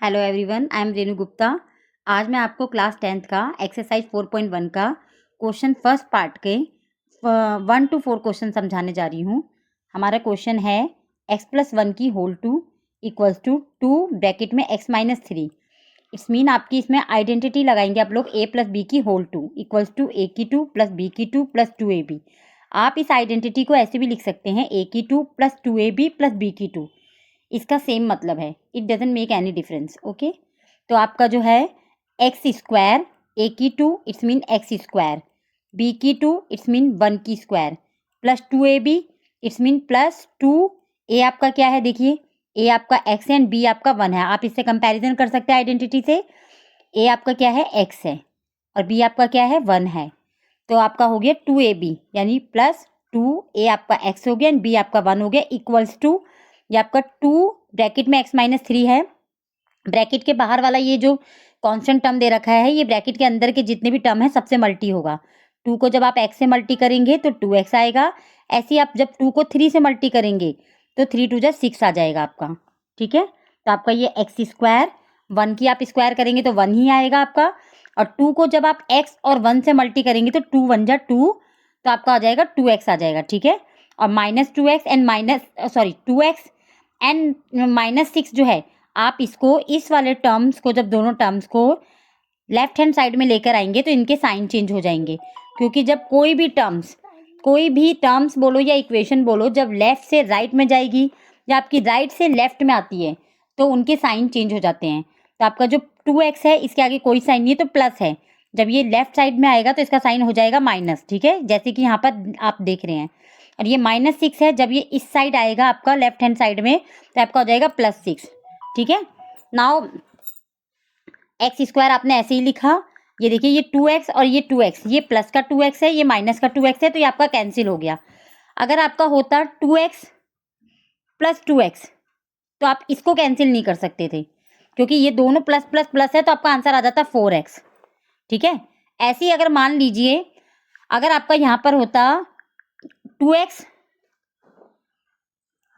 Hello everyone, I am Renu Gupta. आज मैं आपको क्लास 10th का एक्सरसाइज 4.1 का क्वेश्चन फर्स्ट पार्ट के 1 to 4 क्वेश्चन समझाने जा रही हूँ। हमारा क्वेश्चन है x+1 की होल 2 इक्वल्स टू 2 ब्रैकेट में x-3। इट्स मीन आपकी इसमें आइडेंटिटी लगाएंगे आप लोग a+b की होल 2 इक्वल्स टू a की 2 प्लस b की 2 प्लस 2ab। आप इस आइडेंटिटी को ऐसे भी लिख सकते हैं a की 2 प्लस 2ab प्लस b की 2। इसका सेम मतलब है, it doesn't make any difference. Okay, तो आपका जो है एक्स स्क्वायर ए की 2 it's mean x square, b की 2 इट्स मीन 1 की square plus 2ab it's mean plus 2। ए आपका क्या है, देखिए ए आपका एक्स है एंड बी आपका 1 है। आप इससे कंपैरिजन कर सकते हैं आइडेंटिटी से। ए आपका क्या है, एक्स है और बी आपका क्या है, 1 है। तो आपका हो गया 2ab यानी प्लस 2a आपका x हो गया एंड b आपका 1 हो गया इक्वल्स टू, ये आपका 2 ब्रैकेट में x-3 है। ब्रैकेट के बाहर वाला ये जो कांस्टेंट टर्म दे रखा है, ये ब्रैकेट के अंदर के जितने भी टर्म है सबसे मल्टी होगा। 2 को जब आप x से मल्टी करेंगे तो 2x आएगा। ऐसे ही आप जब 2 को 3 से मल्टी करेंगे तो 3 2 6 आ जाएगा आपका। ठीक है, तो आपका ये एक्स स्क्वायर 1 की आप स्क्वायर करेंगे तो 1 ही आएगा आपका, और 2 को जब आप x और 1 से मल्टी करेंगे तो 2 1 जा 2, तो आपका आ जाएगा 2x आ जाएगा। ठीक है, और -2x एंड -2x एंड -6 जो है, आप इसको इस वाले टर्म्स को जब दोनों टर्म्स को लेफ्ट हैंड साइड में लेकर आएंगे तो इनके साइन चेंज हो जाएंगे, क्योंकि जब कोई भी टर्म्स बोलो या इक्वेशन बोलो, जब लेफ्ट से राइट में जाएगी या आपकी राइट से लेफ्ट में आती है तो उनके साइन चेंज हो जाते हैं। तो आपका जो 2x है इसके आगे कोई साइन नहीं है तो प्लस है, जब ये लेफ्ट साइड में आएगा तो इसका साइन हो जाएगा माइनस। ठीक है, जैसे कि यहाँ पर आप देख रहे हैं। और ये -6 है, जब ये इस साइड आएगा आपका लेफ्ट हैंड साइड में तो आपका हो जाएगा +6। ठीक है, नाउ एक्स स्क्वायर आपने ऐसे ही लिखा। ये देखिए, ये 2x और ये 2x, ये प्लस का 2x है, ये माइनस का 2x है, तो ये आपका कैंसिल हो गया। अगर आपका होता 2x प्लस 2x तो आप इसको कैंसिल नहीं कर सकते थे, क्योंकि ये दोनों प्लस प्लस प्लस है, तो आपका आंसर आ जाता 4x। ठीक है, ऐसे ही अगर मान लीजिए अगर आपका यहाँ पर होता 2x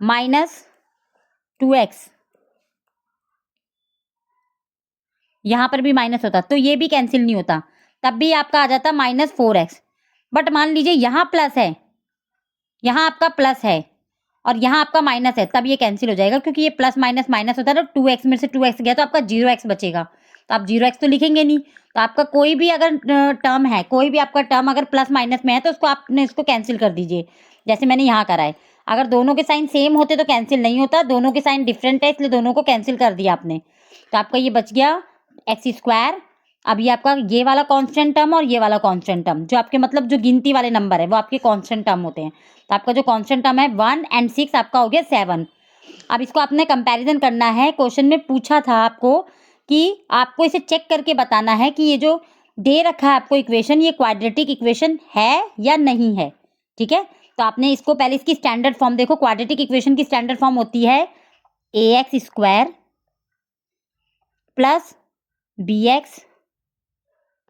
माइनस 2x, यहाँ पर भी माइनस होता तो ये भी कैंसिल नहीं होता, तब भी आपका आ जाता -4x। बट मान लीजिए यहाँ प्लस है, यहाँ आपका प्लस है और यहाँ आपका माइनस है, तब ये कैंसिल हो जाएगा, क्योंकि ये प्लस माइनस माइनस होता है तो 2x में से 2x गया तो आपका 0x बचेगा। तो आप 0x तो लिखेंगे नहीं, तो आपका कोई भी अगर टर्म है, कोई भी आपका टर्म अगर प्लस माइनस में है तो उसको आपने इसको कैंसिल कर दीजिए, जैसे मैंने यहाँ करा है। अगर दोनों के साइन सेम होते तो कैंसिल नहीं होता, दोनों के साइन डिफरेंट है इसलिए दोनों को कैंसिल कर दिया आपने। तो आपका ये बच गया एक्स स्क्वायर। अब ये आपका ये वाला कांस्टेंट टर्म और ये वाला कांस्टेंट टर्म, जो आपके मतलब जो गिनती वाले नंबर है वो आपके कांस्टेंट टर्म होते हैं। तो आपका जो कांस्टेंट टर्म है 1 एंड 6 आपका हो गया 7। अब इसको आपने कंपैरिजन करना है। क्वेश्चन में पूछा था आपको कि आपको इसे चेक करके बताना है कि ये जो दे रखा है आपको इक्वेशन, ये क्वाड्रेटिक इक्वेशन है या नहीं है। ठीक है, तो आपने इसको पहले इसकी स्टैंडर्ड फॉर्म देखो। क्वाड्रेटिक इक्वेशन की स्टैंडर्ड फॉर्म होती है ax square plus bx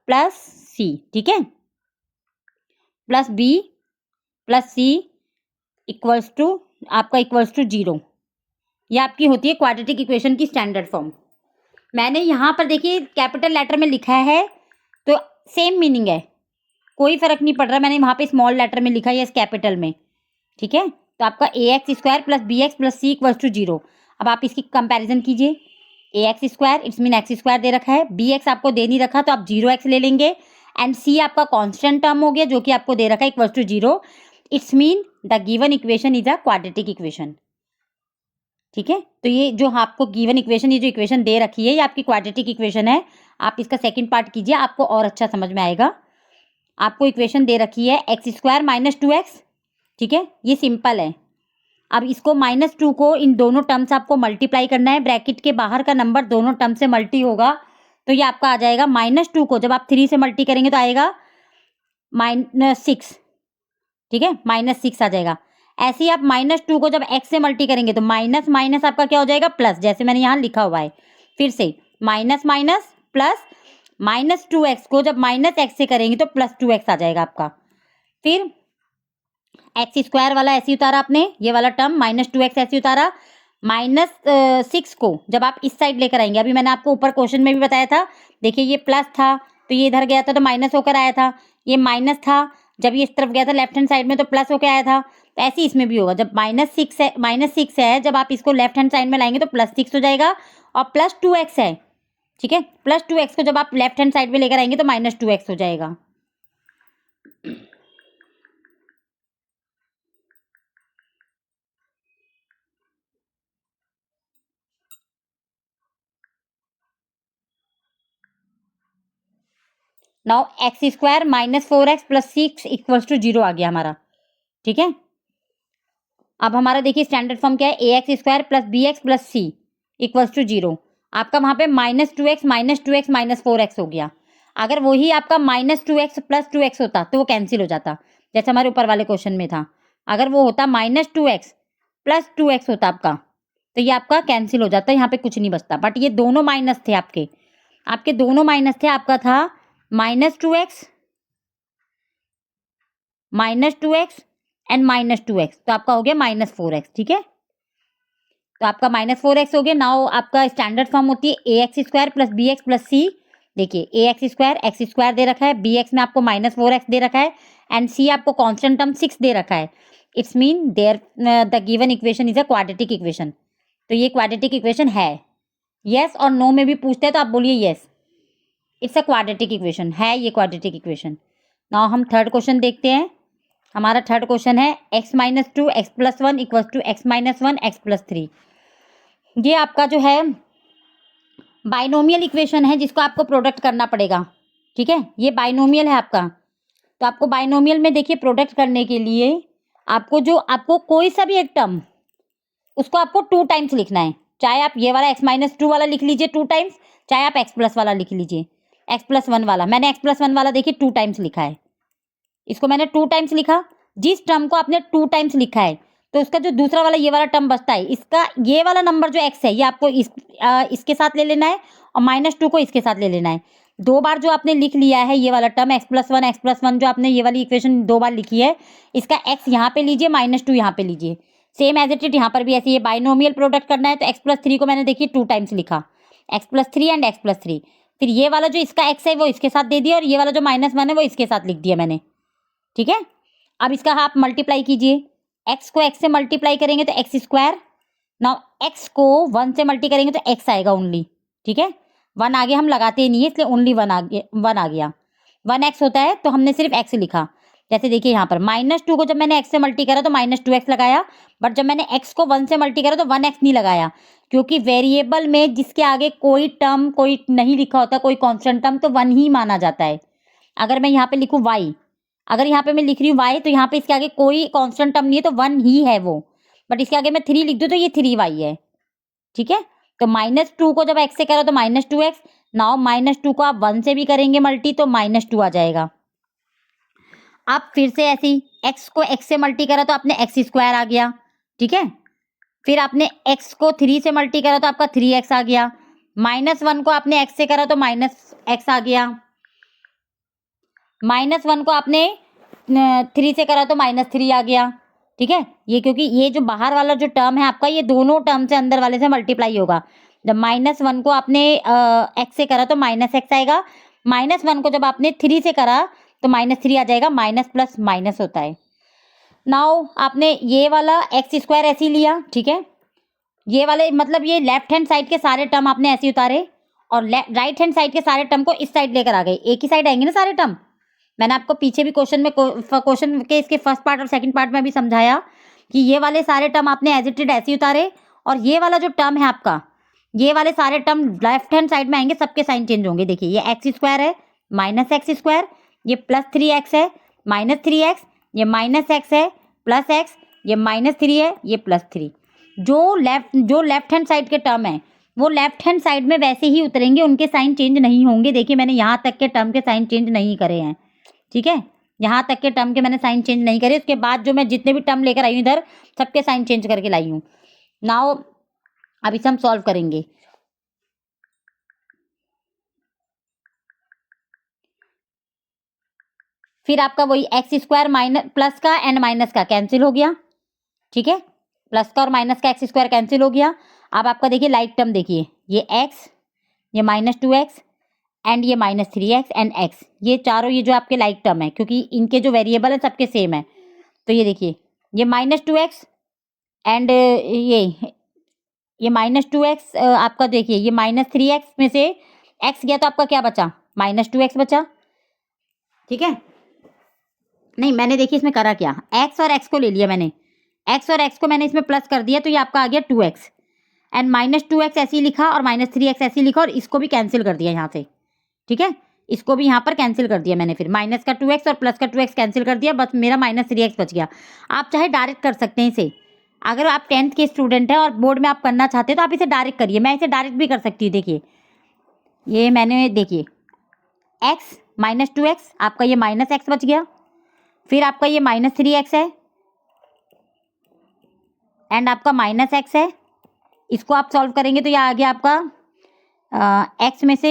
plus C. ठीक है, plus B plus C equals to आपका इक्वल्स टू 0। ये आपकी होती है क्वाड्रेटिक इक्वेशन की स्टैंडर्ड फॉर्म। मैंने यहाँ पर देखिए कैपिटल लेटर में लिखा है तो सेम मीनिंग है, कोई फर्क नहीं पड़ रहा। मैंने वहाँ पे स्मॉल लेटर में लिखा है इस कैपिटल में। ठीक है, तो आपका ax square plus bx plus C equals to 0। अब आप इसकी कंपैरिजन कीजिए। ax square it's mean x square दे रखा है, bx आपको दे नहीं रखा तो आप 0x ले लेंगे, एंड c आपका कांस्टेंट टर्म हो गया जो कि आपको दे रखा है equals to 0। It's mean the given equation is a quadratic equation. ठीक है, तो ये जो आपको गिवन इक्वेशन, ये जो इक्वेशन दे रखी है ये आपकी क्वाड्रेटिक इक्वेशन है। आप इसका सेकंड पार्ट कीजिए, आपको और अच्छा समझ में आएगा। आपको इक्वेशन दे रखी है एक्स स्क्वायर माइनस 2x। ठीक है, ये सिंपल है। अब इसको -2 को इन दोनों टर्म से आपको मल्टीप्लाई करना है। ब्रैकेट के बाहर का नंबर दोनों टर्म से मल्टी होगा तो ये आपका आ जाएगा -2 को जब आप 3 से मल्टी करेंगे तो आएगा -6। ठीक है, -6 आ जाएगा। ऐसे ही आप -2 को जब x से मल्टी करेंगे तो माइनस माइनस आपका क्या हो जाएगा, प्लस, जैसे मैंने यहाँ लिखा हुआ है। फिर से माइनस माइनस प्लस, -2x को जब -x से करेंगे तो +2x आ जाएगा आपका। फिर एक्स स्क्वायर वाला ऐसे उतारा आपने, ये वाला टर्म -2x ऐसे उतारा, -6 को जब आप इस साइड लेकर आएंगे, अभी मैंने आपको ऊपर क्वेश्चन में भी बताया था, देखिए ये प्लस था तो ये इधर गया था तो माइनस होकर आया था, ये माइनस था जब ये इस तरफ गया था लेफ्ट हैंड साइड में तो प्लस होकर आया था। तो ऐसे ही इसमें भी होगा, जब -6 है जब आप इसको लेफ्ट हैंड साइड में लाएंगे तो +6 हो जाएगा, और +2x है, ठीक है, +2x को जब आप लेफ्ट हैंड साइड में लेकर आएंगे तो -2x हो जाएगा। नाउ x² -4x + 6 = 0 आ गया हमारा, ठीक है। अब हमारा देखिए स्टैंडर्ड फॉर्म क्या है, ax² + bx + c = 0। आपका वहां पे -2x -4x हो गया। अगर वही आपका -2x + 2x होता तो वो कैंसिल हो जाता, जैसे हमारे ऊपर वाले क्वेश्चन में था। अगर वो होता -2x + 2x होता आपका, तो ये आपका कैंसिल हो जाता, यहाँ पे कुछ नहीं बचता। बट ये दोनों माइनस थे आपके, आपके दोनों माइनस थे। आपका था -2x एंड -2x, तो आपका हो गया -4x, ठीक है। तो आपका -4x हो गया। नाउ आपका स्टैंडर्ड फॉर्म होती है ax² + bx + c। देखिए x² दे रखा है, bx में आपको -4x दे रखा है, एंड c आपको कांस्टेंट टर्म 6 दे रखा है। It's mean there the given equation is a quadratic equation. तो ये क्वाड्रेटिक इक्वेशन है। यस और नो में भी पूछते हैं तो आप बोलिए yes, it's a quadratic equation, है ये क्वाड्रेटिक इक्वेशन। नाउ हम थर्ड क्वेश्चन देखते हैं। हमारा थर्ड क्वेश्चन है x - 2 x + 1 = x - 1 x + 3। ये आपका जो है बाइनोमियल इक्वेशन है जिसको आपको प्रोडक्ट करना पड़ेगा, ठीक है। ये बाइनोमियल है आपका, तो आपको बाइनोमियल में देखिए प्रोडक्ट करने के लिए आपको कोई सा भी एक टर्म उसको आपको 2 टाइम्स लिखना है। चाहे आप ये वाला x - 2 वाला लिख लीजिए 2 टाइम्स, चाहे आप x+ वाला लिख लीजिए, x+1 वाला। मैंने x+1 वाला देखिए 2 टाइम्स लिखा है, इसको मैंने 2 टाइम्स लिखा। जिस टर्म को आपने 2 टाइम्स लिखा है तो उसका जो दूसरा वाला ये वाला टर्म बचता है, इसका ये वाला नंबर जो x है ये आपको इसके साथ ले लेना है, और -2 को इसके साथ ले लेना है। 2 बार जो आपने लिख लिया है ये वाला टर्म x+1 जो आपने ये वाली इक्वेशन 2 बार लिखी है, इसका x यहाँ पे लीजिए, -2 यहाँ पे लीजिए। सेम एज इट इज यहाँ पर भी ऐसे, ये बाइनोमियल प्रोडक्ट करना है तो x+3 को मैंने देखिए 2 टाइम्स लिखा, x+3 एंड x+3। फिर ये वाला जो इसका x है वो इसके साथ दे दिया, और ये वाला जो -1 है वो इसके साथ लिख दिया मैंने, ठीक है। अब इसका आप मल्टीप्लाई कीजिए, x को x से मल्टीप्लाई करेंगे तो x²। नाउ x को 1 से मल्टी करेंगे तो x आएगा ओनली, ठीक है। 1 आगे हम लगाते ही नहीं है इसलिए ओनली 1 आ गया। 1x होता है तो हमने सिर्फ x लिखा। जैसे देखिए यहाँ पर -2 को जब मैंने x से मल्टी करा तो -2x लगाया, बट जब मैंने x को 1 से मल्टी करा तो 1x नहीं लगाया, क्योंकि वेरिएबल में जिसके आगे कोई टर्म कोई नहीं लिखा होता, कोई कॉन्स्टेंट टर्म, तो 1 ही माना जाता है। अगर मैं यहाँ पे लिखूँ y, अगर यहाँ पे मैं लिख रही हूँ y तो यहाँ पे इसके आगे कोई कांस्टेंट टर्म नहीं है तो 1 ही है वो, बट इसके आगे मैं 3 लिख दूँ तो ये 3y है, ठीक है। तो -2 को जब x से करो तो -2x। नाउ -2 को आप 1 से भी करेंगे मल्टी तो -2 आ जाएगा। आप फिर से ऐसे ही x को x से मल्टी करा तो आपने x² आ गया, ठीक है। फिर आपने x को 3 से मल्टी करा तो आपका 3x आ गया। -1 को आपने x से करा तो -x आ गया। -1 को आपने 3 से करा तो -3 आ गया, ठीक है। ये क्योंकि ये जो बाहर वाला जो टर्म है आपका, ये दोनों टर्म से अंदर वाले से मल्टीप्लाई होगा। जब -1 को आपने x से करा तो -x आएगा, -1 को जब आपने 3 से करा तो -3 आ जाएगा, माइनस प्लस माइनस होता है। नाउ आपने ये वाला x² ऐसे ही लिया, ठीक है। ये वाले मतलब ये लेफ्ट हैंड साइड के सारे टर्म आपने ऐसे ही उतारे, और राइट हैंड साइड के सारे टर्म को इस साइड लेकर आ गए, एक ही साइड आएंगे ना सारे टर्म। मैंने आपको पीछे भी क्वेश्चन के इसके फर्स्ट पार्ट और सेकंड पार्ट में भी समझाया कि ये वाले सारे टर्म आपने एज इट इज ऐसे ही उतारे, और ये वाला जो टर्म है आपका, ये वाले सारे टर्म लेफ्ट हैंड साइड में आएंगे, सबके साइन चेंज होंगे। देखिए ये x² है, -x², ये +3x है, -3x, ये -x है, +x, ये -3 है, ये +3। जो लेफ्ट हैंड साइड के टर्म है वो लेफ्ट हैंड साइड में वैसे ही उतरेंगे, उनके साइन चेंज नहीं होंगे। देखिए मैंने यहाँ तक के टर्म के साइन चेंज नहीं करे हैं, ठीक है। यहाँ तक के टर्म के मैंने साइन चेंज नहीं करे, उसके बाद जो मैं जितने भी टर्म लेकर आई हूँ इधर सबके साइन चेंज करके लाई हूँ। नाउ अब इसे हम सॉल्व करेंगे। फिर आपका वही x² माइनस प्लस का एंड माइनस का कैंसिल हो गया, ठीक है। प्लस का और माइनस का एक्स स्क्वायर कैंसिल हो गया। अब आपका देखिए लाइक टर्म देखिए, ये एक्स, ये -2x एंड ये -3x एंड x, ये चारों ये जो आपके लाइक टर्म है, क्योंकि इनके जो वेरिएबल है सबके सेम है। तो ये देखिए ये -2x एंड ये -2x आपका देखिए ये -3x में से x गया तो आपका क्या बचा, -2x बचा। ठीक है, नहीं मैंने देखिए इसमें करा क्या, x और x को ले लिया मैंने, x और x को मैंने इसमें प्लस कर दिया तो ये आपका आ गया 2x एंड -2x ऐसे ही लिखा और -3x ऐसे ही लिखा और इसको भी कैंसिल कर दिया यहाँ से। ठीक है, इसको भी यहाँ पर कैंसिल कर दिया मैंने, फिर माइनस का 2x और प्लस का 2x कैंसिल कर दिया, बस मेरा -3x बच गया। आप चाहे डायरेक्ट कर सकते हैं इसे, अगर आप 10th के स्टूडेंट हैं और बोर्ड में आप करना चाहते हैं तो आप इसे डायरेक्ट करिए, मैं इसे डायरेक्ट भी कर सकती हूँ। देखिए ये मैंने देखिए x -2x आपका ये -x बच गया, फिर आपका ये -3x है एंड आपका -x है, इसको आप सॉल्व करेंगे तो ये आ गया आपका x में से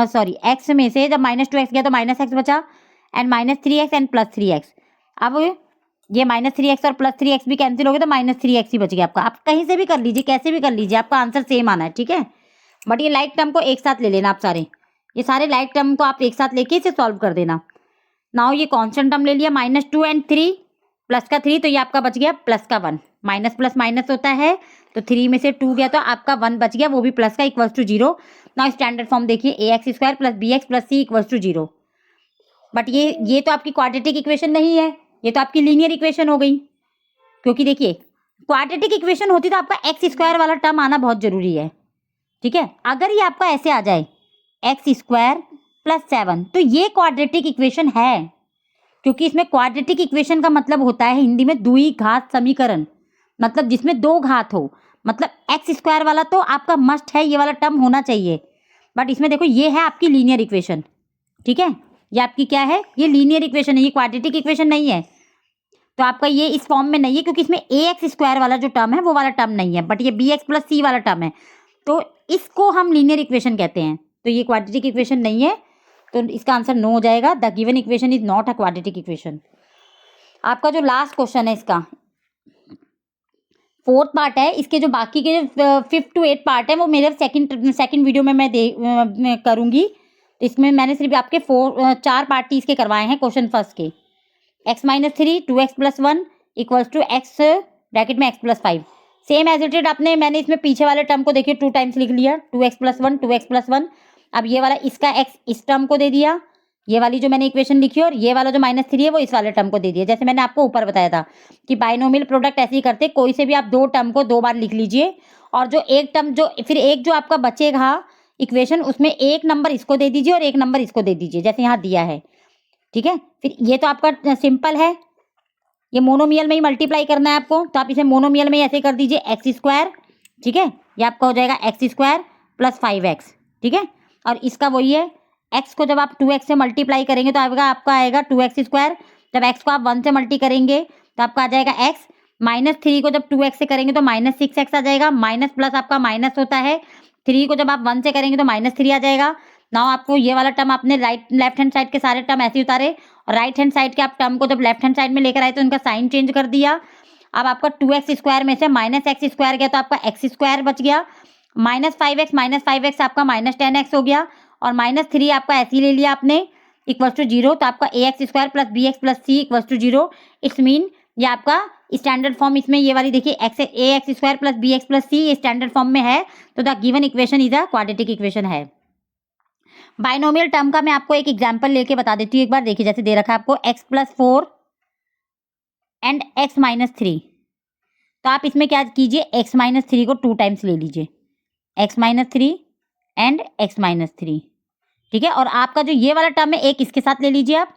सॉरी x में से जब -2x गया तो -x बचा एंड -3x एंड +3x। अब ये -3x और +3x भी कैंसिल हो गए तो -3x ही बच गया आपका। आप कहीं से भी कर लीजिए, कैसे भी कर लीजिए, आपका आंसर सेम आना है। ठीक है, बट ये लाइक टर्म को एक साथ ले लेना आप सारे, ये सारे लाइक टर्म को आप एक साथ लेके इसे सॉल्व कर देना। नाउ ये कॉन्स्टेंट टर्म ले लिया -2 एंड 3 प्लस का 3 तो ये आपका बच गया प्लस का 1, माइनस प्लस माइनस होता है तो 3 में से 2 गया तो आपका 1 बच गया, वो भी प्लस का equals to 0। Now standard form देखिए ax square plus bx plus c equals to 0। But ये तो आपकी क्वाड्रेटिक इक्वेशन नहीं है, ये तो आपकी लीनियर इक्वेशन हो गई, क्योंकि देखिए क्वाड्रेटिक इक्वेशन होती तो आपका एक्स स्क्वायर वाला टर्म आना बहुत जरूरी है। ठीक है, अगर ये आपका ऐसे आ जाए एक्स स्क्वायर प्लस 7 तो ये क्वाड्रेटिक इक्वेशन है, क्योंकि इसमें क्वाड्रेटिक इक्वेशन का मतलब होता है हिंदी में द्विघात समीकरण, मतलब जिसमें दो घात हो, मतलब एक्स स्क्वायर वाला तो आपका मस्ट है, ये वाला टर्म होना चाहिए। बट इसमें देखो ये है आपकी लीनियर इक्वेशन। ठीक है, ये आपकी क्या है, ये लीनियर इक्वेशन है, ये क्वाड्रेटिक इक्वेशन नहीं है, तो आपका ये इस फॉर्म में नहीं है, क्योंकि इसमें ए एक्स स्क्वायर वाला जो टर्म है वो वाला टर्म नहीं है, बट ये बी एक्स प्लस सी वाला टर्म है, तो इसको हम लीनियर इक्वेशन कहते हैं। तो ये क्वाड्रेटिक इक्वेशन नहीं है, तो इसका आंसर नो हो जाएगा। The given equation is not a quadratic equation. आपका जो लास्ट क्वेश्चन है इसका 4th पार्ट है, इसके जो बाकी के 5th to 8 पार्ट है वो मेरे सेकंड वीडियो में मैं करूंगी। तो इसमें मैंने सिर्फ आपके 4 पार्ट इसके करवाए हैं क्वेश्चन फर्स्ट के। x-3 2x + 1 equals to x bracket में x + 5, same as it is आपने मैंने इसमें पीछे वाले टर्म को देखिए 2 टाइम्स लिख लिया, 2x + 1 2x + 1। अब ये वाला इसका x इस टर्म को दे दिया, ये वाली जो मैंने इक्वेशन लिखी और ये वाला जो -3 है वो इस वाले टर्म को दे दिया। जैसे मैंने आपको ऊपर बताया था कि बाइनोमियल प्रोडक्ट ऐसे ही करते, कोई से भी आप 2 टर्म को 2 बार लिख लीजिए और जो एक टर्म जो फिर एक जो आपका बचेगा इक्वेशन उसमें एक नंबर इसको दे दीजिए और एक नंबर इसको दे दीजिए, जैसे यहाँ दिया है। ठीक है, फिर ये तो आपका सिंपल है, ये मोनोमियल में ही मल्टीप्लाई करना है आपको, तो आप इसे मोनोमियल में ऐसे कर दीजिए एक्स स्क्वायर। ठीक है, ये आपका हो जाएगा एक्स स्क्वायर प्लस 5x। ठीक है, और इसका वही है, x को जब आप 2x से मल्टीप्लाई करेंगे तो आपका आएगा 2x स्क्वायर, जब x को आप 1 से मल्टी करेंगे तो आपका आ जाएगा x, -3 को जब 2x से करेंगे तो -6x आ जाएगा, माइनस प्लस आपका माइनस होता है, 3 को जब आप 1 से करेंगे तो -3 आ जाएगा। नाउ आपको ये वाला टर्म आपने लेफ्ट हैंड साइड के सारे टर्म ऐसे उतारे और राइट हैंड साइड के आप टर्म को जब लेफ्ट हैंड साइड में लेकर आए तो उनका साइन चेंज कर दिया। अब आपका 2x स्क्वायर में से -x स्क्वायर गया तो आपका x स्क्वायर बच गया, -5x आपका -10x हो गया और -3 आपका ऐसे ही ले लिया आपने इक्वल्स टू 0, तो आपका ax square plus bx plus c equals to 0। It's mean ये आपका स्टैंडर्ड फॉर्म, इसमें ये वाली देखिए ax square plus bx plus c ये स्टैंडर्ड फॉर्म में है, तो the given equation is a quadratic equation है। बाइनोमियल टर्म का मैं आपको एक एग्जांपल लेके बता देती हूँ एक बार, देखिए जैसे दे रखा है आपको x + 4 एंड x - 3, तो आप इसमें क्या कीजिए x - 3 को 2 टाइम्स ले लीजिए, x - 3 एंड x - 3। ठीक है, और आपका जो ये वाला टर्म है एक इसके साथ ले लीजिए आप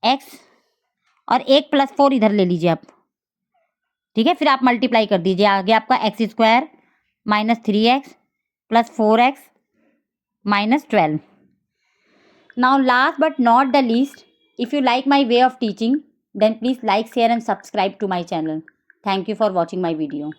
x और एक +4 इधर ले लीजिए आप। ठीक है, फिर आप मल्टीप्लाई कर दीजिए, आगे आपका x square -3x + 4x -12। Now last but not the least, if you like my way of teaching, then please like, share and subscribe to my channel. Thank you for watching my video.